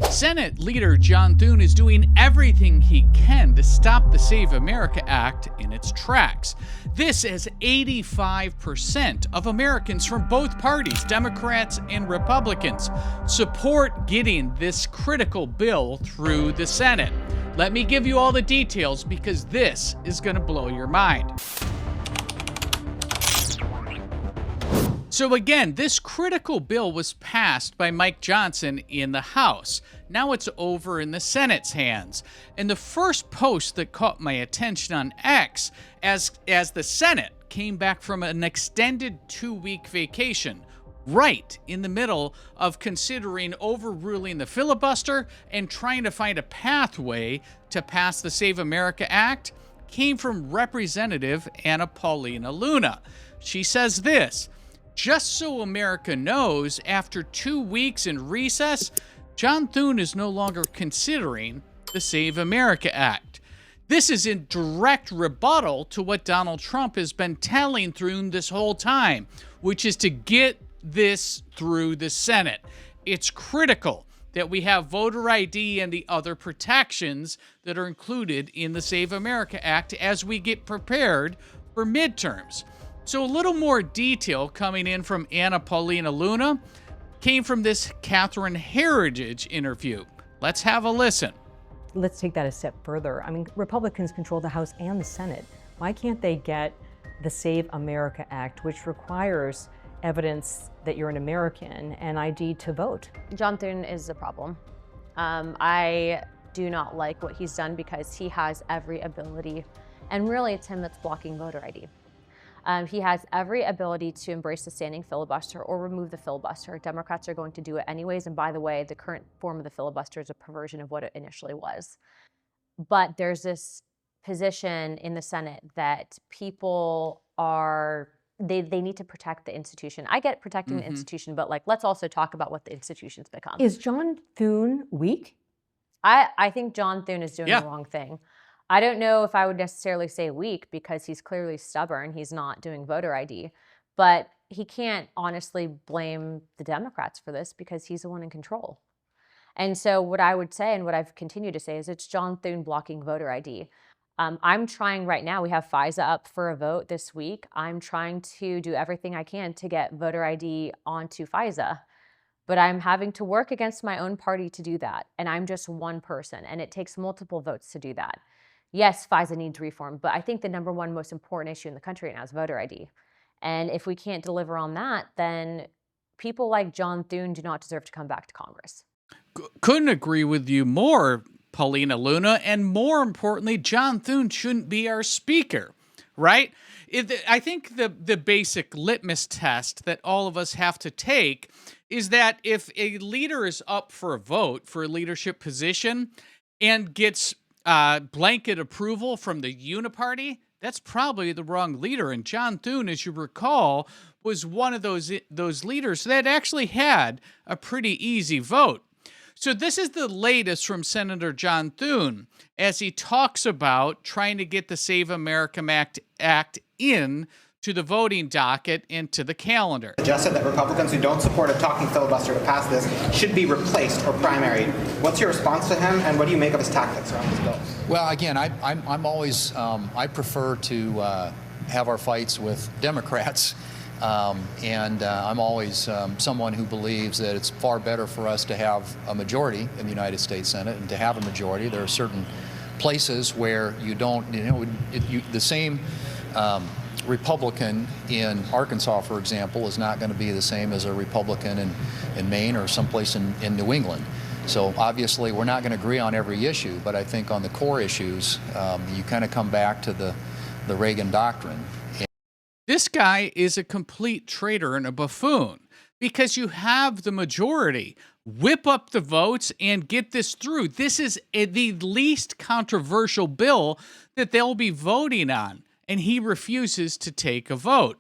Senate Leader John Thune is doing everything he can to stop the Save America Act in its tracks. This as 85% of Americans from both parties, Democrats and Republicans, support getting this critical bill through the Senate. Let me give you all the details because this is going to blow your mind. So again, this critical bill was passed by Mike Johnson in the House. Now it's over in the Senate's hands. And the first post that caught my attention on X, as the Senate came back from an extended 2-week vacation, right in the middle of considering overruling the filibuster and trying to find a pathway to pass the Save America Act, came from Representative Anna Paulina Luna. She says this: "Just so America knows, after 2 weeks in recess, John Thune is no longer considering the Save America Act." This is in direct rebuttal to what Donald Trump has been telling Thune this whole time, which is to get this through the Senate. It's critical that we have voter ID and the other protections that are included in the Save America Act as we get prepared for midterms. So a little more detail coming in from Anna Paulina Luna came from this Catherine Heritage interview. Let's have a listen. Let's take that a step further. I mean, Republicans control the House and the Senate. Why can't they get the Save America Act, which requires evidence that you're an American and ID to vote? John Thune is a problem. I do not like what he's done because he has every ability, and really it's him that's blocking voter ID. He has every ability to embrace the standing filibuster or remove the filibuster. Democrats are going to do it anyways. And by the way, the current form of the filibuster is a perversion of what it initially was. But there's this position in the Senate that people are, they need to protect the institution. I get protecting the institution, but like, let's also talk about what the institution's become. Is John Thune weak? I think John Thune is doing the wrong thing. I don't know if I would necessarily say weak because he's clearly stubborn. He's not doing voter ID, but he can't honestly blame the Democrats for this because he's the one in control. And so what I would say and what I've continued to say is it's John Thune blocking voter ID. I'm trying right now, we have FISA up for a vote this week. I'm trying to do everything I can to get voter ID onto FISA, but I'm having to work against my own party to do that. And I'm just one person and it takes multiple votes to do that. Yes, FISA needs reform, but I think the number one most important issue in the country right now is voter ID. And if we can't deliver on that, then people like John Thune do not deserve to come back to Congress. Couldn't agree with you more, Paulina Luna. And more importantly, John Thune shouldn't be our speaker, right? I think the basic litmus test that all of us have to take is that if a leader is up for a vote for a leadership position and gets blanket approval from the uniparty, that's probably the wrong leader. And John Thune, as you recall, was one of those leaders that actually had a pretty easy vote. So this is the latest from Senator John Thune as he talks about trying to get the Save America Act in to the voting docket and to the calendar. Suggested that Republicans who don't support a talking filibuster to pass this should be replaced or primaried. What's your response to him, and what do you make of his tactics around this bill? Well, again, I'm always I prefer to have our fights with Democrats, and I'm always someone who believes that it's far better for us to have a majority in the United States Senate, and to have a majority. There are certain places where you don't, the same. Republican in Arkansas, for example, is not going to be the same as a Republican in Maine or someplace in New England. So obviously we're not going to agree on every issue, but I think on the core issues, you kind of come back to the Reagan doctrine. This guy is a complete traitor and a buffoon because you have the majority. Whip up the votes and get this through. This is the least controversial bill that they'll be voting on, and he refuses to take a vote.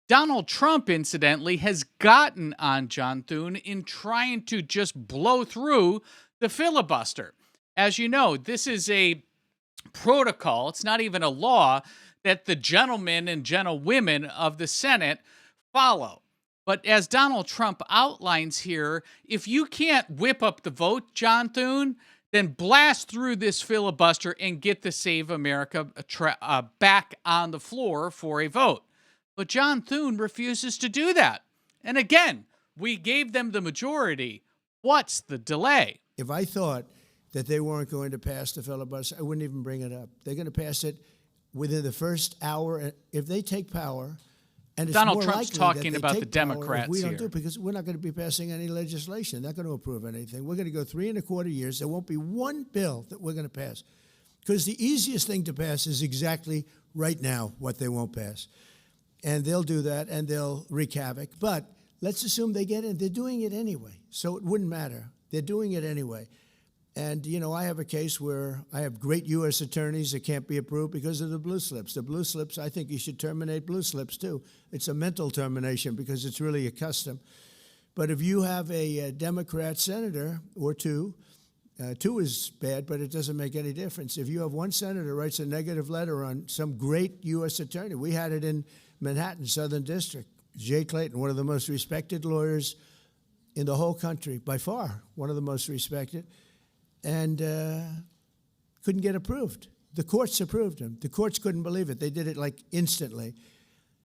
Donald Trump, incidentally, has gotten on John Thune in trying to just blow through the filibuster. As you know, this is a protocol. It's not even a law that the gentlemen and gentlewomen of the Senate follow. But as Donald Trump outlines here, if you can't whip up the vote, John Thune, then blast through this filibuster and get the Save America back on the floor for a vote. But John Thune refuses to do that. And again, we gave them the majority. What's the delay? If I thought that they weren't going to pass the filibuster, I wouldn't even bring it up. They're going to pass it within the first hour. If they take power, and it's Donald more Trump's likely talking that they about take the power Democrats if we don't here. do it, because we're not going to be passing any legislation. They're not going to approve anything. We're going to go 3.25 years. There won't be one bill that we're going to pass, because the easiest thing to pass is exactly right now what they won't pass. And they'll do that, and they'll wreak havoc. But let's assume they get in. They're doing it anyway, so it wouldn't matter. They're doing it anyway. And, you know, I have a case where I have great U.S. attorneys that can't be approved because of the blue slips. The blue slips, I think you should terminate blue slips, too. It's a mental termination because it's really a custom. But if you have a Democrat senator or two is bad, but it doesn't make any difference. If you have one senator writes a negative letter on some great U.S. attorney, we had it in Manhattan, Southern District. Jay Clayton, one of the most respected lawyers in the whole country, by far, one of the most respected, and couldn't get approved. The courts approved him. The courts couldn't believe it. They did it like instantly.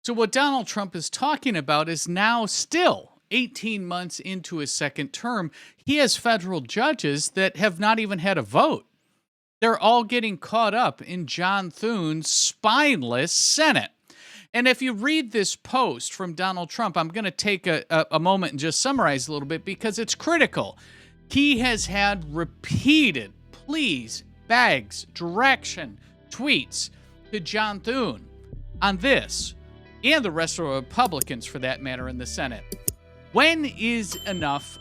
So what Donald Trump is talking about is now still 18 months into his second term, he has federal judges that have not even had a vote. They're all getting caught up in John Thune's spineless Senate. And if you read this post from Donald Trump, I'm going to take a moment and just summarize a little bit because it's critical. He has had repeated pleas, begs, direction, tweets to John Thune on this, and the rest of the Republicans for that matter in the Senate. When is enough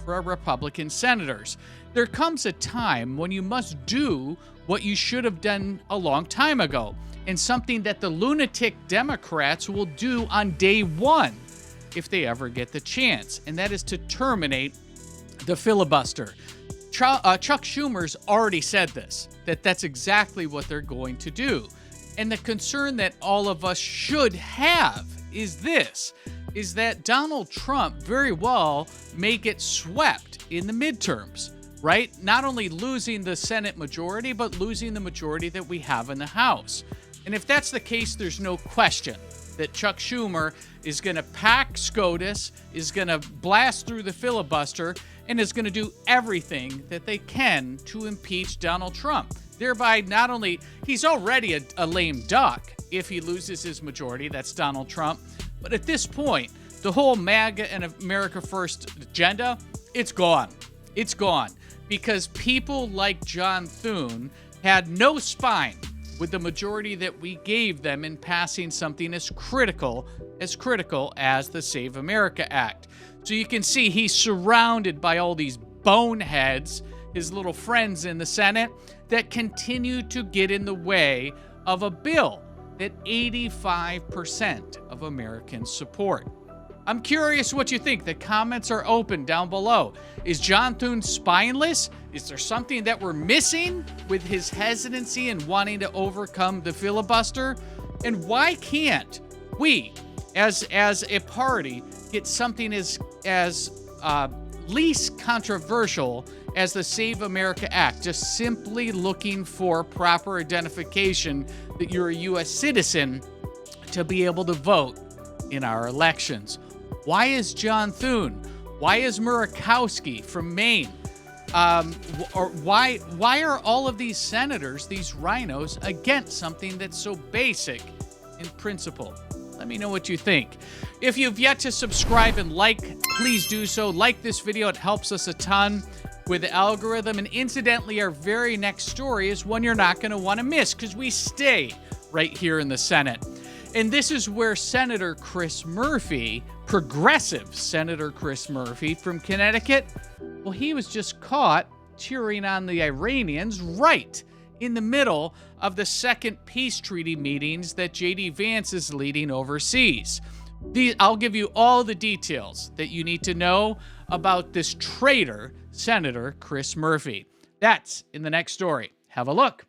for our Republican senators? There comes a time when you must do what you should have done a long time ago, and something that the lunatic Democrats will do on day one if they ever get the chance, and that is to terminate the filibuster. Chuck Schumer's already said this, that's exactly what they're going to do. And the concern that all of us should have is that Donald Trump very well may get swept in the midterms, right? Not only losing the Senate majority, but losing the majority that we have in the House. And if that's the case, there's no question that Chuck Schumer is going to pack SCOTUS, is going to blast through the filibuster, and is going to do everything that they can to impeach Donald Trump. Thereby, not only, he's already a lame duck if he loses his majority, that's Donald Trump, but at this point, the whole MAGA and America First agenda, it's gone. It's gone. Because people like John Thune had no spine with the majority that we gave them in passing something as critical as the Save America Act. So you can see he's surrounded by all these boneheads, his little friends in the Senate, that continue to get in the way of a bill that 85% of Americans support. I'm curious what you think. The comments are open down below. Is John Thune spineless? Is there something that we're missing with his hesitancy and wanting to overcome the filibuster? And why can't we, as a party, get something as least controversial as the Save America Act, just simply looking for proper identification that you're a U.S. citizen to be able to vote in our elections? Why is John Thune? Why is Murkowski from Maine? Or why are all of these senators, these rhinos, against something that's so basic in principle? Let me know what you think. If you've yet to subscribe and like, please do so. Like this video, it helps us a ton with the algorithm. And incidentally, our very next story is one you're not going to want to miss because we stay right here in the Senate. And this is where Senator Chris Murphy, progressive Senator Chris Murphy from Connecticut, well, he was just caught cheering on the Iranians right in the middle of the second peace treaty meetings that J.D. Vance is leading overseas. I'll give you all the details that you need to know about this traitor, Senator Chris Murphy. That's in the next story. Have a look.